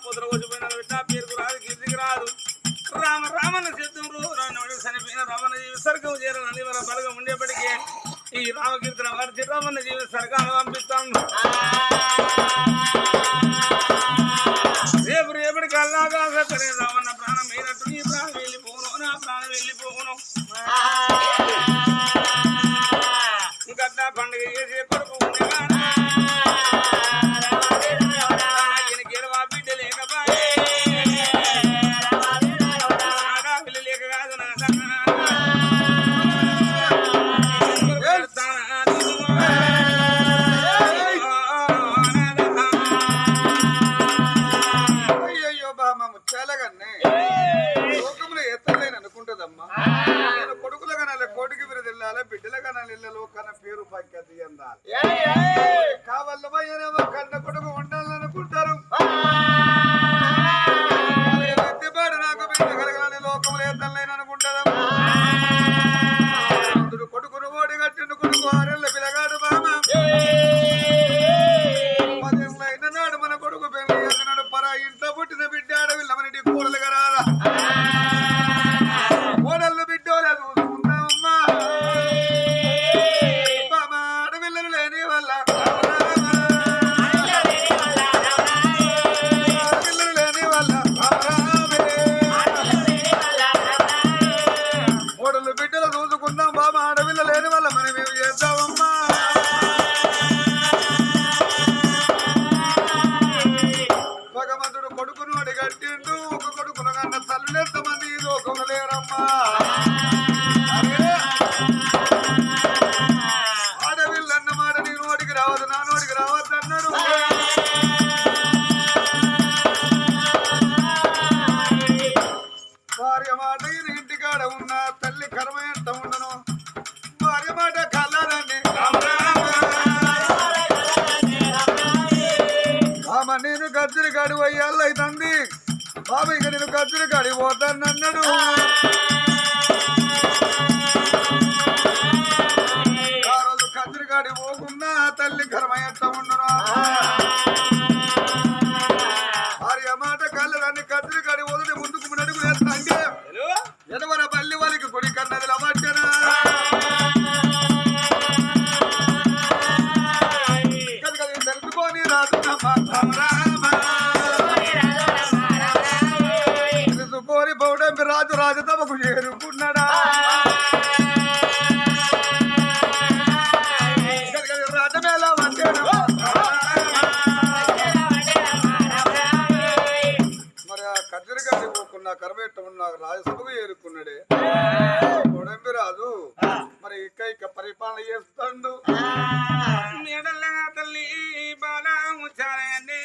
పొద్దున వచ్చిపోయిన బిడ్డ పేరుకు రాదు కీర్తికి రాదు రామ రామన్న సిద్ధంలో రానుడు చనిపోయిన రామన్న జీవి స్వర్గం చేరాలని మన బలగం ఉండేప్పటికీ ఈ రామకీర్తన వారి రామన్న జీవి స్వర్గాన్ని పంపిస్తాం రేపు రేపటికి అల్లాగా రామన్న ప్రాణం అయినట్టు నీ ప్రాణం వెళ్ళిపోను నా ప్రాణం వెళ్ళిపోను గడ్డ పండుగ చేసే కొడుకు బిడ్డ లేకపోయే పిల్ల లేక కాదు అయ్యో బామ్మ ముచ్చాలగానే లోకంలో ఎత్తలేని అనుకుంటదమ్మా నేను కొడుకుల కనాలి కోటికి విరుదెళ్ళాలి బిడ్డల కనాలి ఇళ్ళలో కన్నా పేరు పాక్యత అందాలి కావాలమ్మా కన్న కొడుకు ఉండాలనుకుంటారు ఎత్తిపాడు నాకు బిడ్డ కలగాలని లోకంలో ఎత్తలేని అనుకుంటదమ్మా కొడుకును ఓడి కట్టిండు కొడుకు 6 ఏళ్ళ పిల్లగాడు బామ్మ 10 ఏళ్ళ అయిన నాడు మన కొడుకు పెళ్లి చేస్తున్నాడు పరా ఇంట్లో పుట్టిన బిడ్డ ఆడవిల్ల మనటి కూడలు కరాలా ఓడళ్ళు బిడ్డోలే చూసుకుందామమ్మా బామ్మ ఆడపిల్లలు లేని వల్ల ఆడపిల్లలు లేని వల్ల ఓడళ్ళు బిడ్డలు చూసుకుందాం బామ్మ ఆడపిల్ల లేని వల్ల మనం ఏమి చేద్దామమ్మా భగవంతుడు కొడుకును అడిగట్టిండు ఒక కొడుకును కన్న తల్లులు ఎంతమంది ఈ లోకంలో లేరమ్మా ఆడవిల్లు అన్నమాట నీ నోటికి రావద్దు నా నోటికి రావద్దు అన్నాడు భార్య మాట ఇది ఇంటికాడ ఉన్న తల్లి కర్మ ఎంత ఉండను భార్య మాట కల్లాలండి ఆమె నేను గజ్జరి కాడి పోయాళ్ళు అవుతుంది బాబు ఇక నేను గజ్జరి కాడి పోతానన్నాడు ఆ రోజు గజ్జరి కాడి పోకున్నా తల్లి కర్మ ఎంత ఉండను భార్య మాట కళ్ళదాన్ని గజ్జరి కాడి పోతుంటే ముందుకు నడుగు వేస్తాంటే ఎదవర పల్లి వాళ్ళకి కొడి కన్నది లవచ్చనా తెలుసుకొని రాదు తెలుసుకొని పౌడంపి రాజు రాజతమకు చేరుకున్నాడా రాజమేళ వంటేనా మరి ఆ కజ్జరి గారి పోకున్నా కరబెట్ట ఉన్న రాజసభకు చేరుకున్నాడే పౌడంపి రాజు మరి ఇక పరిపాలన చేస్తాడు మేడల్లగా తల్లి బాగా ముచ్చారండి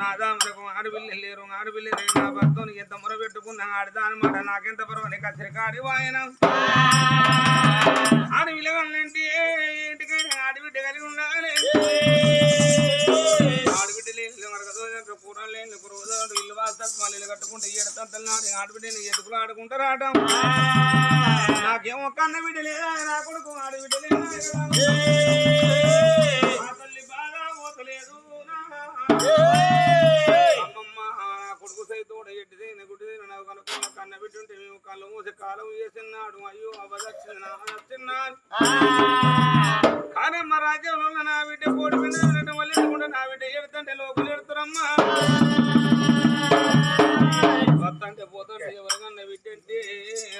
నాదాములకు ఆడపిల్లలు లేరు ఆడపిల్లలు నా భర్తను ఎంత మొరబెట్టుకున్నా ఆడదాని మాట నాకెంత పర్వాలే కచ్చరికాడి వాయన ఆడపిల్లగాలంటే ఇంటికైనా ఆడబిడ్డ కలిగి ఉండాలి ఆడబిడ్డ లేని మరొక కూరలు లేని రోజు ఇల్లు వాస్తవాలు ఇల్లు కట్టుకుంటే ఏడతంతలు నాడు ఆడబిడ్డని ఎదుకులు ఆడుకుంటారు ఆట నాకేమో కన్న బిడ్డ లేదా నా కొడుకు ఆడబిడ్డ లేదా తల్లి బాగా పోతలేదు అమ్మమ్మ నా కొడుకు సైతోడ ఎట్టిదైన గుడ్డిదైన నాకు కనుక్కున్న కన్న బిడ్డ ఉంటే మేము కళ్ళు మూసి కాలం వేసినాడు అయ్యో అవ్వదచ్చిన్నాడు కానీ మా రాజ్యంలో నా బిడ్డ కోడి మీద వినటం వల్ల ఎందుకుంటే నా బిడ్డ ఎడుతుంటే లోపల ఎడుతారమ్మా వద్దంటే పోతుంటే ఎవరికన్నా బిడ్డ అంటే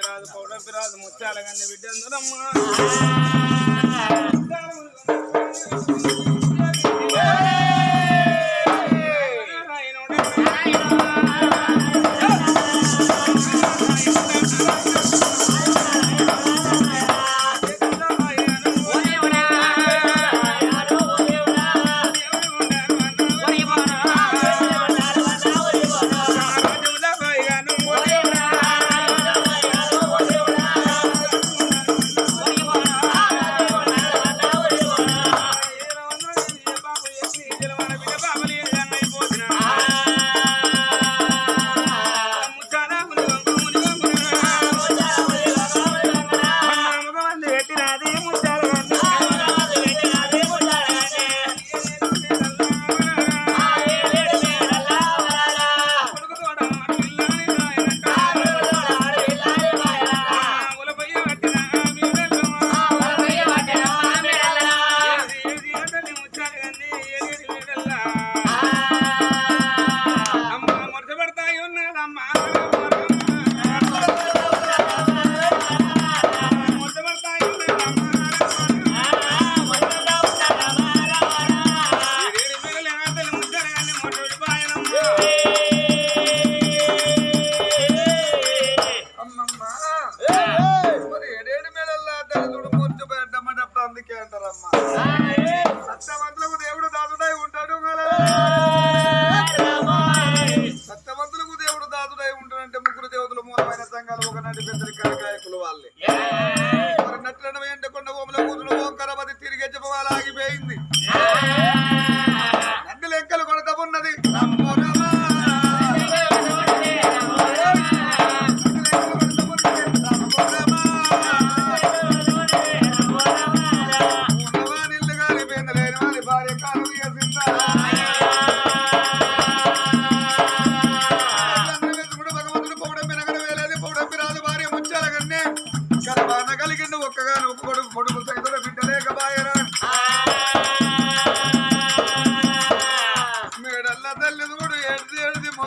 రాజు పౌడంపి రాజు ముచ్చాలకన్నా బిడ్డ అందరమ్మా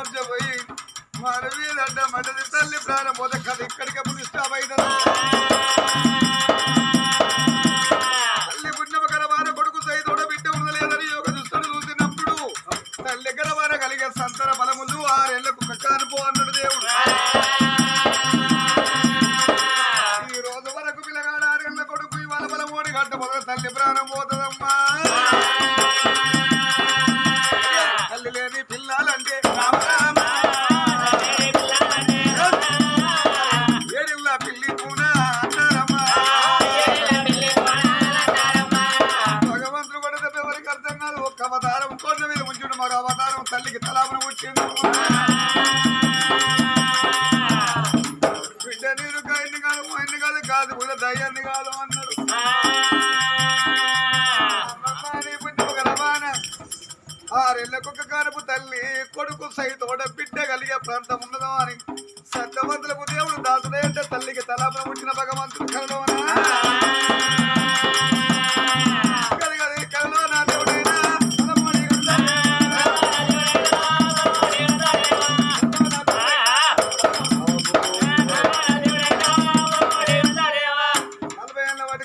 కూర్చోపోయి మరవీదంట మటది తల్లి ప్రాణం పోతే కథ ఇక్కడికే పులిస్టాప్ అవుతుంది. తల్లి పుణ్యమ గర్భాన కొడుకు సైతోడ బిడ్డ ఉండలేదని యోగ దుస్తుడు చూసినప్పుడు తల్లి గర్భాన కలిగే సంతర బలములు 6 ఏళ్లకు కక్కానుపో అన్నాడు దేవుడు. ఈ రోజు వరకు పిల్లగాడు 6 ఏళ్ల కొడుకు ఇవాళ బలమోడి గంట మొదలు తల్లి ప్రాణం పోతుందమ్మా. తల్లి లేని పిల్లాలంటే ఏడిల్లా పిల్లి పూనా అన్నారమ్మా. భగవంతుడు కూడా ఎవరికి అర్థం కాదు. ఒక్క అవతారం కొండ మీద ఉంచుడు, మరో అవతారం తల్లికి తలాపన పుట్టిండు. బిడ్డ నీరు ఎన్ని కాదు ఎన్ని కాదు కాదు కూడా దయ్యాన్ని కాదు అన్నాడు. గర్భాన 6 ఏళ్లకొక కారపు తల్లి కొడుకు సైతోడ బిడ్డ కలిగే ప్రాంతం ఉన్నదో అని సత్యవంతులకు దేవుడు దాసుడే అంటే తల్లికి తలాపన పుట్టిన భగవంతుడు కలలోనా కలిగది కలలో నా దేవుడైనా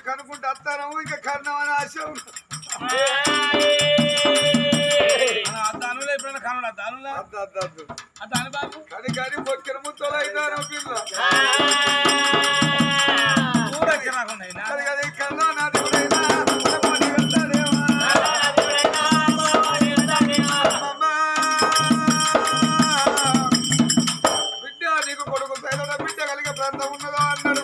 కనుకుంటే అత్తాను ఇంకా కర్ణం అని ఆశ కని కని పొక్కిన ముత్తలు అయితారు పిల్ల కన్నా నా దేవుడైనా బిడ్డ నీకు కొడుకు సైలో బిడ్డ కలిగే ప్రాంతం ఉన్నదో అన్నాడు.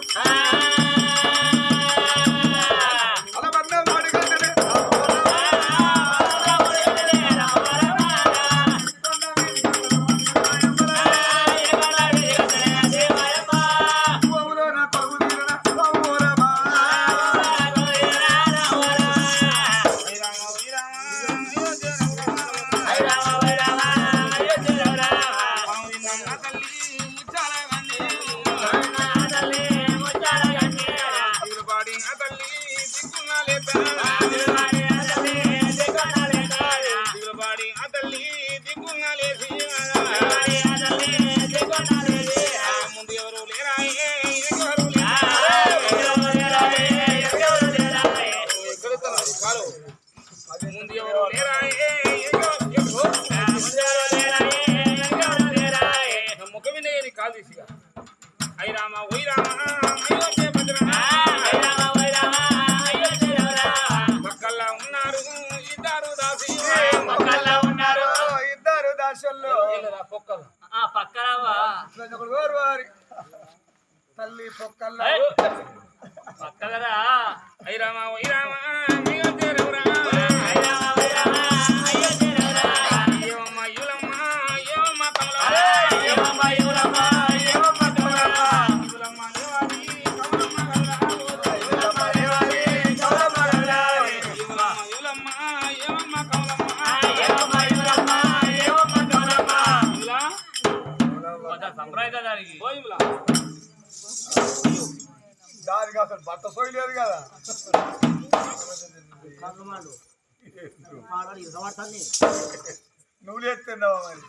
ఇద్దరు దాసుల్లో తల్లి పొక్కల్లా పక్కలరా ఐరామా వైరామా దానికి అసలు బట్ట సోయలేదు కదా. నువ్వు లేస్తున్నావా మరి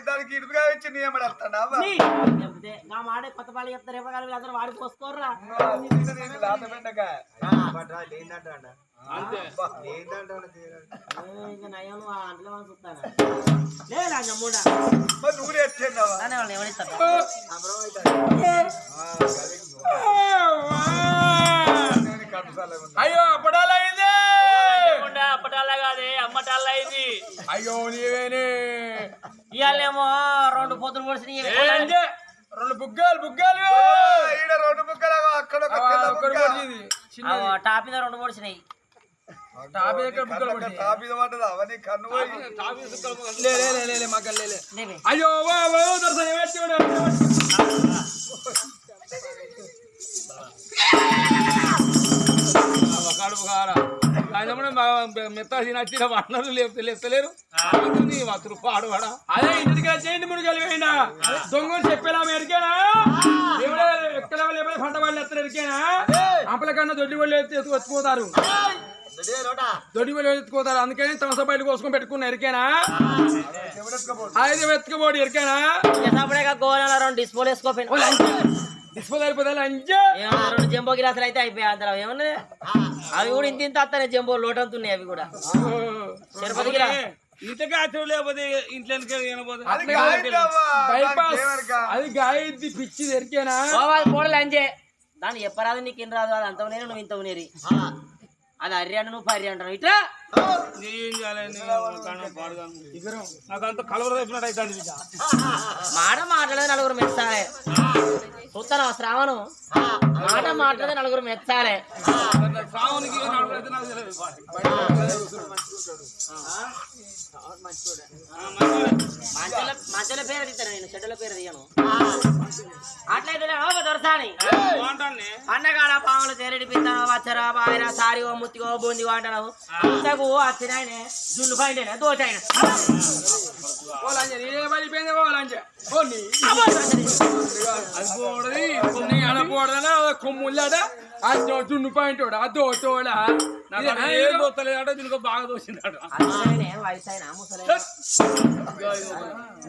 దానికి ఇటుగా వచ్చి నియమడు వస్తాడా మాడే కొత్త పాలు చెప్తారు ఇవ్వగలరు అందరూ వాడి పోసుకోర్రా నయం అంట్లో చూస్తాను లేదా నువ్వు లేస్తున్నావా అయ్యో అప్పటాలా కాదే అమ్మటాలా అయింది. అయ్యో నీవేనే ఇవాళేమో 2 పొద్దులు పొడిచినాయి 2 బుగ్గాలు ఈడ 2 బుగ్గలు అక్కడ టాప్ మీద 2 పొడిచినాయి. టాపీ పడ్డది అవన్నీ కన్ను పోయి అయ్యో కడుపు కారా మెత్తాసి నచ్చిన వనరులు లేపుతలేరు మాత్రం పాడువాడా అదే ఇంటికి చేయండి ముడికి పోయినా దొంగలు చెప్పేలా ఎరికేనా ఎక్కడ లేకపోతే పంట వాళ్ళు ఎత్తలు ఎరికేనా అప్పల కన్నా దొడ్డి వాళ్ళు ఎత్తుకోతారు దొడ్డి వాళ్ళు ఎత్తుకోతారు అందుకని తమస బయట కోసుకొని పెట్టుకున్న ఎరికేనా అయితే ఎత్తుకోబోడు ఎరికేనా డిస్పోల్ వేసుకోపోయినా డిస్పోజ్ అయిపోతాయి అంజే రెండు జంబో గిలాసులు అయితే అయిపోయాయి అందులో ఏమన్నా అవి కూడా ఇంత వస్తాయి జంబో లోటు అంతున్నాయి అవి కూడా తిరుపతి గిలా ఇంతగా లేకపోతే ఇంట్లో బైపాస్ అది గాయద్ది పిచ్చి ఎరికేనా పోడలు అంజే దాన్ని చెప్పరాదు నీకు ఏం రాదు అది అంత నేను నువ్వు ఇంత ఉనేరి అది అర్రి అంటే నువ్వు పర్రి అంటావు ఇట్లా నాకంత కలవర అయిపోయినట్టు అవుతుంది మాట్లాడేది నలుగురు మెచ్చాలే చూస్తాను శ్రావణు మాట్లాడేది నలుగురు మెచ్చాలే శ్రావణికి మంచుల పేరు తీస్తాను నేను చెడ్డల పేరు తీయను అట్లయితే దొరసాని పండగాడ పాములు తేలిడిపిస్తాను వచ్చరా బాయన సారిగో ముత్తిగో బూందిగో అంటాను ఇంతకు వచ్చినాయనే జున్ను పైన దోచాయన కొమ్ముళ్ళాడ జున్ను పాయింట్ అదోటోడా దీనికి బాగా దోసిందాడు వయసు అయినా ముసలే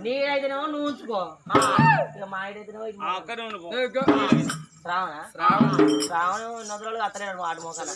నీడైతేనేమో నువ్వు ఉంచుకో ఇక మా ఐడైతేనేమో శ్రావణ నదులు అత్తలేడు ఆడు మోకాల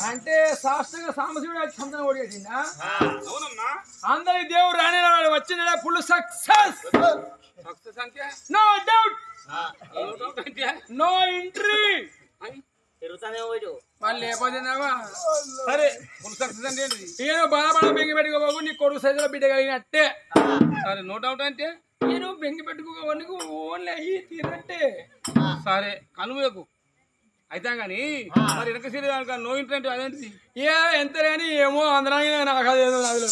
అంటే శాస్త్రంగా సాంబశివుడు సంతానం ఓడిగట్టిందా అందరి దేవుడు రాని వచ్చిన full success no doubt no entry వాళ్ళు లేకపోతేనావా సరే ఫుల్ సక్సెస్ అంటే ఏంటిది ఏదో బాధపడ బెంగి పెట్టుకోబాబు నీ కొడుకు సైజులో బిడ్డ కలిగినట్టే సరే నో డౌట్ అంటే నేను బెంగి పెట్టుకోవడానికి ఓన్లీ అయ్యి తీరట్టే సరే కనుమకు అయితే కానీ మరి వెనక సీరి నో ఇంట్రెంట్ అదేంటిది ఎంత అని ఏమో అందరం నాకు అదేదో నదిలో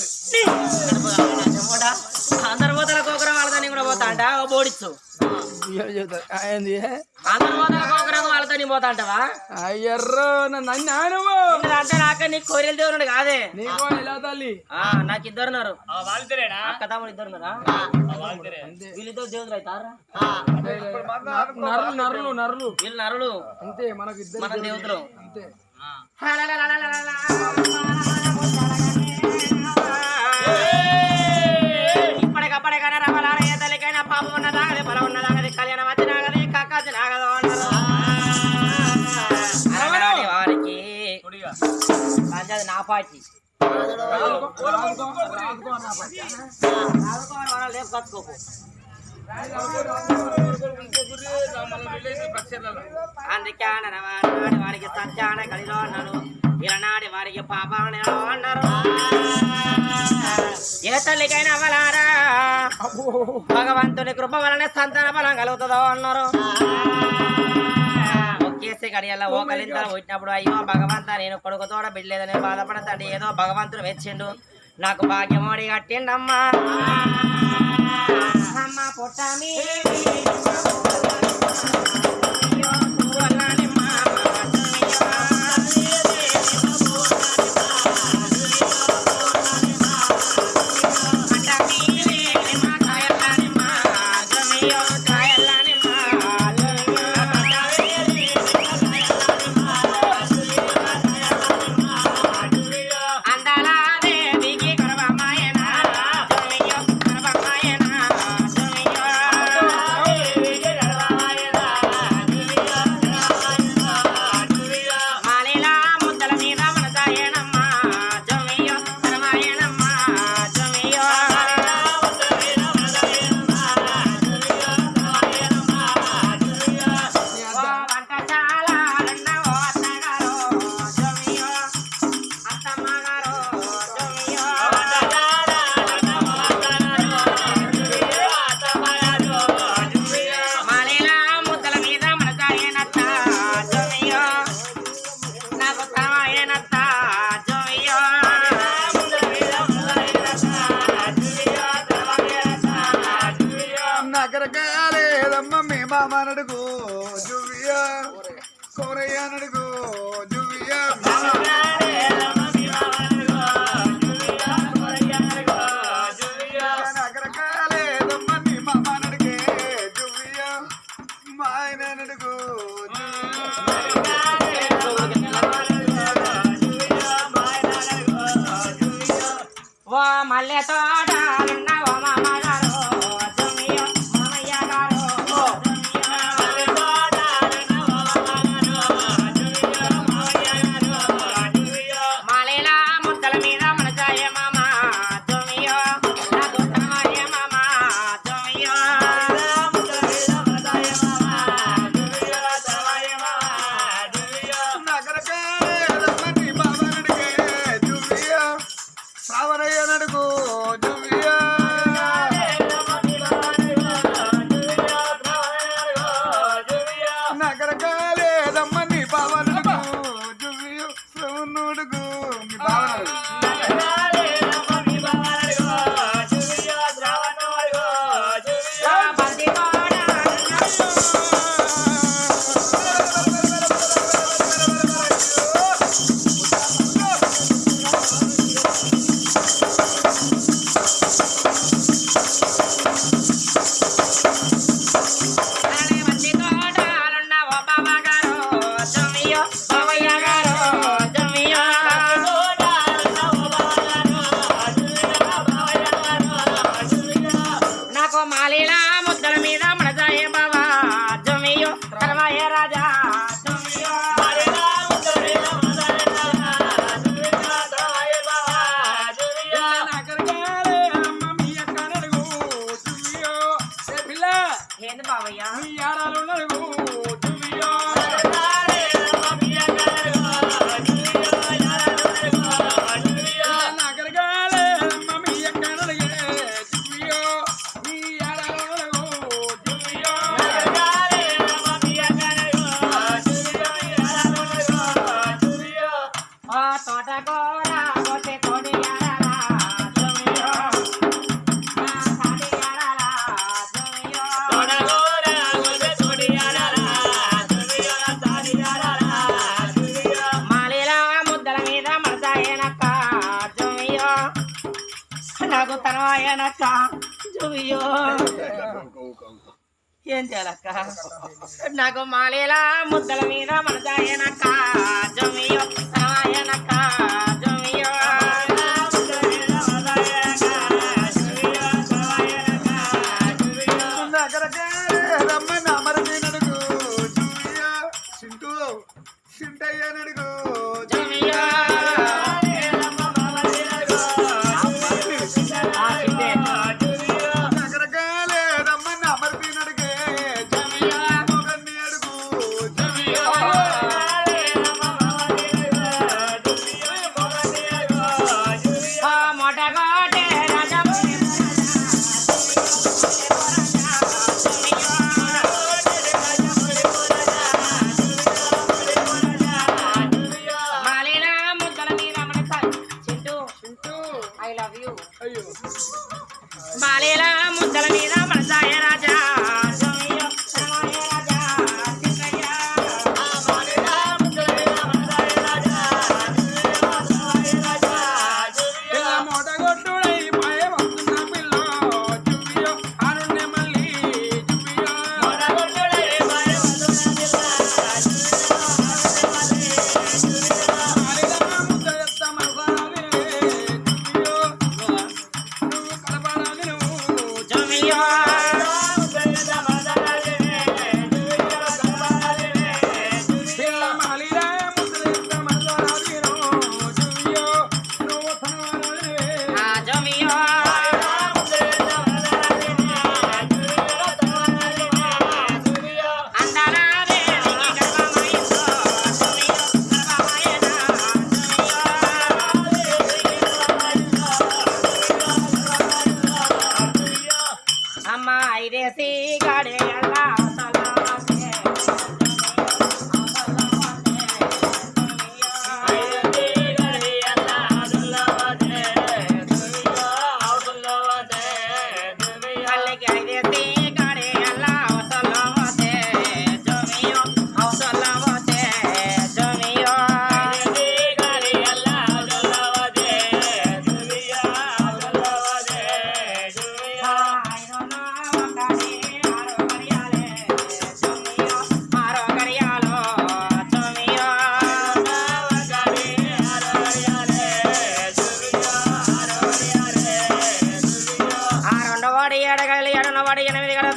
అందరు పోతాల కోకరం వాళ్ళతో కూడా పోతా అంట బోడిచ్చు అందరు పోతాల కోకరం వాళ్ళతో నీ పోతా అంటవా అయ్యర్రో నన్ను అంటే నాక నీకు కోరికలు దేవుడు కాదే నీకు ఎలా తల్లి నాకు ఇద్దరున్నారు అక్క తమ్ముడు ఇద్దరున్నారా వీళ్ళిద్దరు దేవుడు అవుతారా నరులు నరులు వీళ్ళు నరులు అంతే మనకు ఇద్దరు మన దేవతలు అంతే ఇప్పటికప్పటికైనా రమలాలయ తల్లికైనా పాపం ఉన్నదాగది బలం ఉన్నదాగది కళ్యాణం వచ్చినాగది కక్కది నాగదో అన్నారు వారికి అది నా పాటి లేపు కత్తుకోకు అందుకే నాడు వారికి సత్యాన కలిలో అన్నాను ఇలనాడి వారికి పాపాన్ని అన్నారు ఏ తల్లికైనా అవ్వలారా భగవంతుని కృప వలన సంతాన బలం కలుగుతుందో అన్నారు ఒకేసి గడియల్లా ఓకలింత వచ్చినప్పుడు అయ్యో భగవంత నేను కొడుకుతోడ బిడ్డలేదని బాధపడతాడు ఏదో భగవంతుడు మెచ్చిండు నాకు భాగ్యమోడి కట్టిండమ్మా అమ్మ పొట్టమి మల్లె తోటలున్నవో మామగారు జుమియో మామయ్య గారు మాలేల ముద్దల మీద మనసాయ మామ జుమియో నాకు తనవాయ మామ జుమియో నగరకాలే బాబానడిగే జువియా సావరయ్య నడుగు జువియా నగరకాలే రమ్మని బాబానడుగు జువియో సౌనుడుగు మీ బాబానడుగు బంది కోడ మంచి తోటలున్నవో బాబాగారు జుమియో మామయ్య గారు జుమియో నాకు మాలీల ముద్దల మీద మనసాయ బాబా జుమియో తనవాయ రాజా జుమియో నగరకాలే అమ్మ మీ అక్క నడుగు జువియో ఏ పిల్ల ఏంది బాబయ్య మీ యారాలు నడుగు జువియో నగరకాలే అమ్మ మీ అక్క నడుగే జువియో మీ యారాలు నడుగు జువియో ఓ తోటకూర కొట్టి కొడియారా జుమియో మా సాడియారా జుమియో మాలీల ముద్దల మీద మనసాయనక్క జుమియో నాకు తనవాయనక్క జుమియో ఏం చేయాలక్క నాకు మాలీల ముద్దల మీద మనసాయనక్క జుమియో తనవాయనక్క జుమియో నగరకాలే రమ్మని అమరది నడుగు జువియా సింటూ సింటయ్య నడుగు జుమియో నగరకాలే రమ్మని అమరది నడుగే జువియా మొగన్ని అడుగు జువియా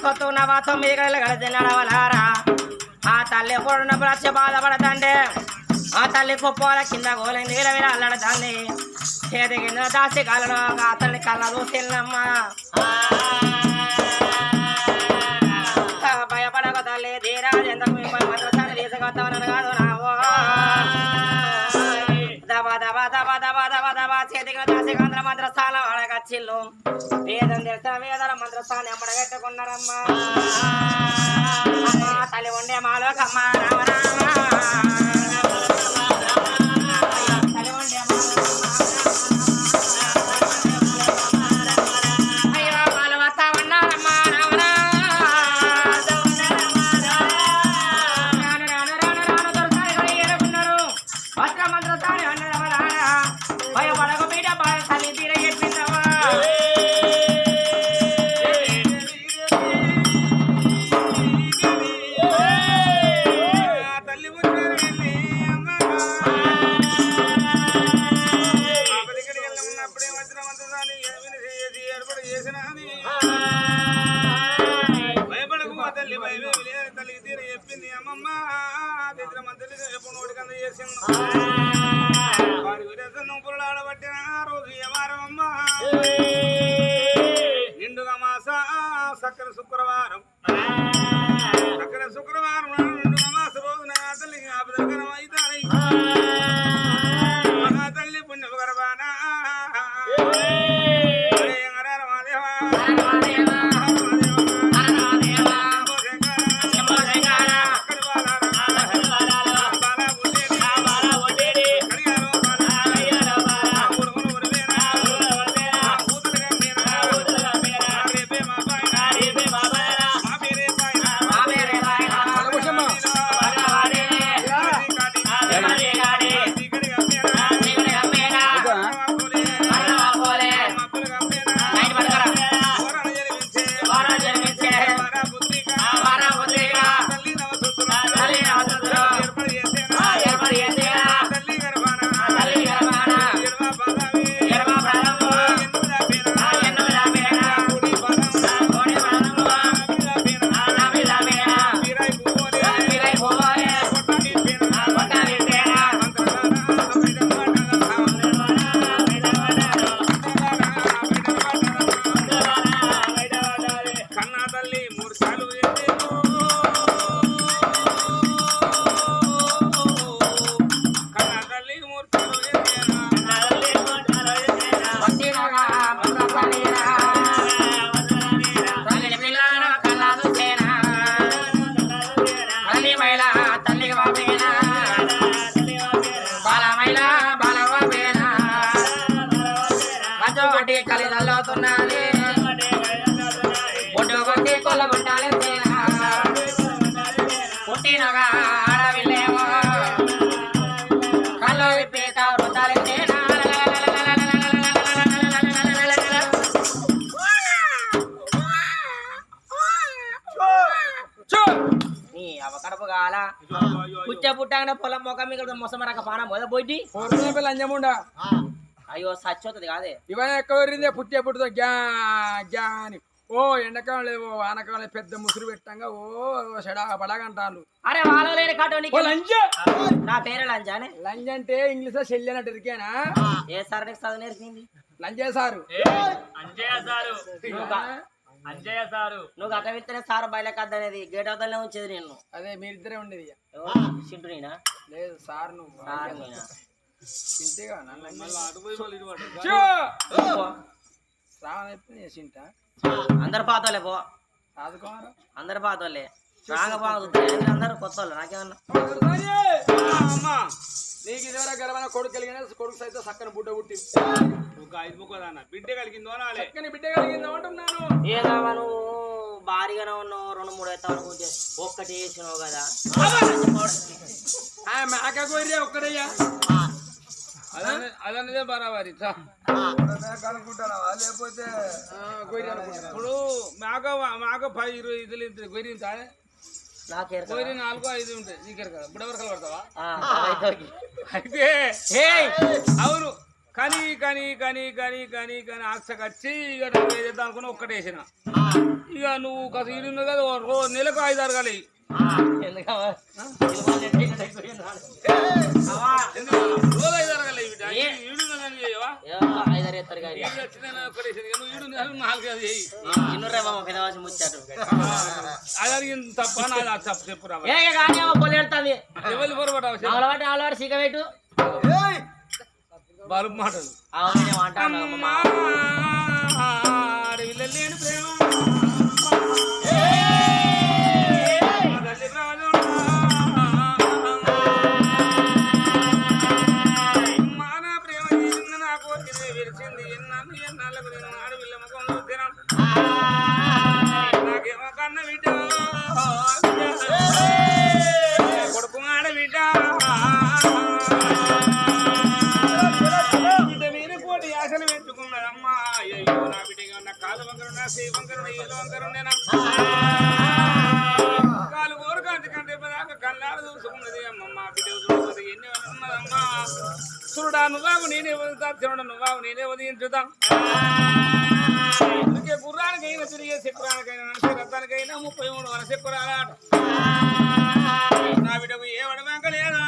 సొత్తు ఉన్నవా 9 గడలు కలిసి నడవలారా ఆ తల్లి పొడున్నప్పుడు వచ్చి బాధపడతాండే ఆ తల్లి కుప్పోల కింద గోలి నీళ్ళ మీద అల్లడతాంది చేతి కింద దాసి కాళ్ళలో ఆ తల్లి కళ్ళ దూసిల్లమ్మా భయపడక తల్లి ధీరాజ్ ఎంత మంత్రసాన్ని తీసుకొస్తామని కాదు నావో దబా దబా దబా దబా దబా దబా చేతికి దాసి కాంధ్ర మంత్రస్థానం అడగచ్చిల్లు వేదం తెలిసిన వేదల మంత్రస్థానం ఎప్పడగట్టుకున్నారమ్మా తల్లి ఉండే మాలోకమ్మ రామ రామ తల్లి ఉండే అయ్యో మాలు వస్తా ఉన్నారమ్మా రామ వస్త్ర మంత్రస్థానం అన్నదవరా భయపడక బీట బాగా తల్లి తీర చెప్పిందవా తల్లి వచ్చారండి అమ్మ ఉన్నప్పుడే వచ్చిన మంత్రాన్ని ఏర్పాటు చేసినది భయపడకు మా తల్లి భయమేమి లేదు తల్లికి తీర చెప్పింది అమ్మమ్మ తెచ్చిన మంత్రి ఎప్పుడు నోటికంద చేసింది వారి విరసను పుల్లాడబట్టిన రోజు వ్యవహారమ్మ నిండుగా మాస సక్కర శుక్రవారం సక్కర శుక్రవారం నిండుగా మాస రోజున ఆ తల్లికి ఆపదకరం అవుతాయి ఆ తల్లి పుణ్యపు గర్భాన కలిదల్లుతున్నది ఒడ్డు కొట్టి కొల్లగొట్టాలి పుట్టినగా ఆడవిల్లేమో కళ్ళు విప్పేత వృద్ధాలి నీ అవకడపు కాల పుట్ట పుట్టాక పొలం మొక్క మీకు మొసమరక పానం మొద పోయి లంజముండా అయ్యో సచ్చోతుంది కాదే ఇవన్నీ ఎక్కువ పుట్టే పుట్టుతో గ్యా గ్యా అని ఓ ఎండకాలం లేవు వానకాలం పెద్ద ముసురు పెట్టంగా ఓ చెడా పడగంటాను అరే వాళ్ళ లేని కాటోని లంజ నా పేరే లంజానే లంజ అంటే ఇంగ్లీష్ లో చెల్లి అన్నట్టు ఇరికేనా ఏ సార్ నీకు చదువు నేర్పింది లంజే సారు నువ్వు గత విత్తనే సార్ బయలకద్దు అనేది గేట్ అవతలనే ఉంచేది నేను అదే మీరిద్దరే ఉండేది చింటు నేనా లేదు సార్ నువ్వు సార్ నేనా చింతేగా చింత అందరు పాతోలే పో సాదుకోరా అందరు పాతోలే రాగా బాగుంది అందరు కొత్త వాళ్ళు నాకేమన్నా నీకు ఇదివరకు గర్భన కొడుకు కలిగిన కొడుకు సైతం చక్కని బుడ్డ పుట్టి ఒక 5 ముక్కదాన్న బిడ్డ కలిగిందో అనాలే చక్కని బిడ్డ కలిగిందో అంటున్నాను ఏదావా నువ్వు భారీగానే ఉన్నావు 2-3 ఎత్తావు ఒక్కటి వేసినావు కదా మేక కోరియా ఒక్కడయ్యా అదన్నదే బరాబరి అనుకుంటానా లేకపోతే ఇప్పుడు మాకు 10-20 ఇదులు గొర్రెంత గొర్రె 4-5 ఉంటాయి నీకెర కదా బుడవరకలు పడతావా అయితే అవును కని కని కని కని కని కని ఆశకచ్చి ఇక చేద్దాం అనుకుని ఒక్కటేసిన ఇక నువ్వు కాస్త ఈడున్న కదా నెలకు 5 అరగాలి రోజు 5 అరగాలి ఈడున్నదని చేయవా ఒక్కటేసిన నువ్వు ఈడు 4 అది చేయి అది అడిగింది తప్ప నాది తప్పు చెప్పురా ఎవరి పొరపాటు సిగరెట్ బలుపు మాటలు అడవిలో లేని ప్రేమ మాన ప్రేమ చేసింది నా కోరికనే విరిచింది ఎన్నాళ్ళకు నేను అడవిల్ల ముఖం చూసినా నాకేమో కన్న బిడ్డ కొడుకు ఆడబిడ్డ ఆశలు పెట్టుకున్నదమ్మా అయ్యో నా బిడ్డగా నా కాలు వంకరు నా సే వంకరు ఏదో వంకరు కాలు కోరు కంటి కంటే దాకా కళ్ళాడు చూసుకున్నది అమ్మమ్మ బిడ్డ చూసుకున్నది ఎన్ని ఉన్నదమ్మా చూడా నువ్వాగు నేనే వదులుతా చూడ నువ్వాగు నేనే వదిలించుతా ఇందుకే గుర్రానికైనా తిరిగే చక్రానికైనా నడిచే రథానికైనా 33 వన చక్రాలాట నా బిడ్డకు ఏ వడమాక లేదా